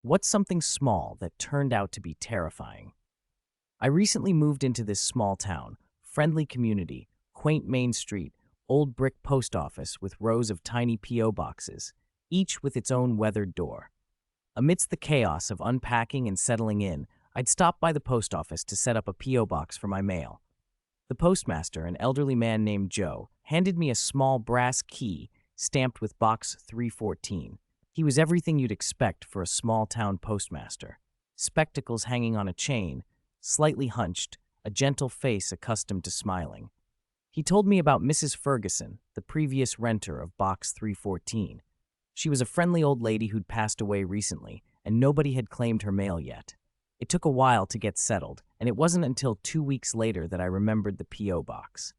What's something small that turned out to be terrifying? I recently moved into this small town, friendly community, quaint main street, old brick post office with rows of tiny P.O. boxes, each with its own weathered door. Amidst the chaos of unpacking and settling in, I'd stopped by the post office to set up a P.O. box for my mail. The postmaster, an elderly man named Joe, handed me a small brass key stamped with Box 314. He was everything you'd expect for a small-town postmaster. Spectacles hanging on a chain, slightly hunched, a gentle face accustomed to smiling. He told me about Mrs. Ferguson, the previous renter of Box 314. She was a friendly old lady who'd passed away recently, and nobody had claimed her mail yet. It took a while to get settled, and it wasn't until 2 weeks later that I remembered the P.O. box.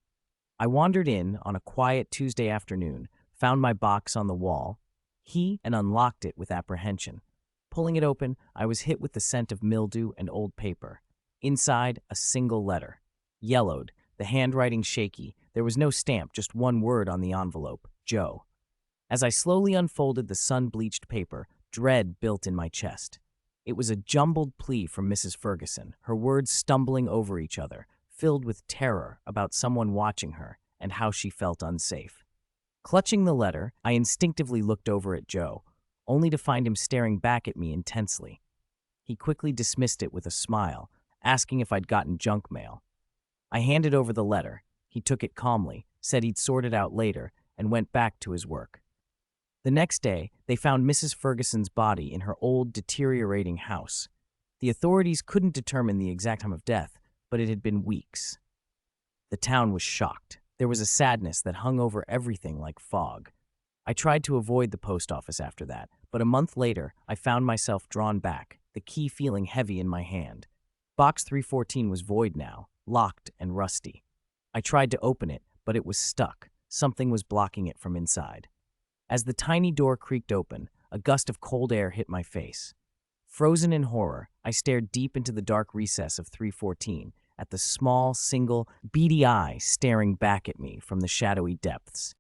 I wandered in on a quiet Tuesday afternoon, found my box on the wall, and unlocked it with apprehension. Pulling it open, I was hit with the scent of mildew and old paper. Inside, a single letter. Yellowed, the handwriting shaky. There was no stamp, just one word on the envelope: Joe. As I slowly unfolded the sun-bleached paper, dread built in my chest. It was a jumbled plea from Mrs. Ferguson, her words stumbling over each other, filled with terror about someone watching her and how she felt unsafe. Clutching the letter, I instinctively looked over at Joe, only to find him staring back at me intensely. He quickly dismissed it with a smile, asking if I'd gotten junk mail. I handed over the letter. He took it calmly, said he'd sort it out later, and went back to his work. The next day, they found Mrs. Ferguson's body in her old, deteriorating house. The authorities couldn't determine the exact time of death, but it had been weeks. The town was shocked. There was a sadness that hung over everything like fog. I tried to avoid the post office after that, but a month later, I found myself drawn back, the key feeling heavy in my hand. Box 314 was void now, locked and rusty. I tried to open it, but it was stuck. Something was blocking it from inside. As the tiny door creaked open, a gust of cold air hit my face. Frozen in horror, I stared deep into the dark recess of 314, at the small, single, beady eye staring back at me from the shadowy depths.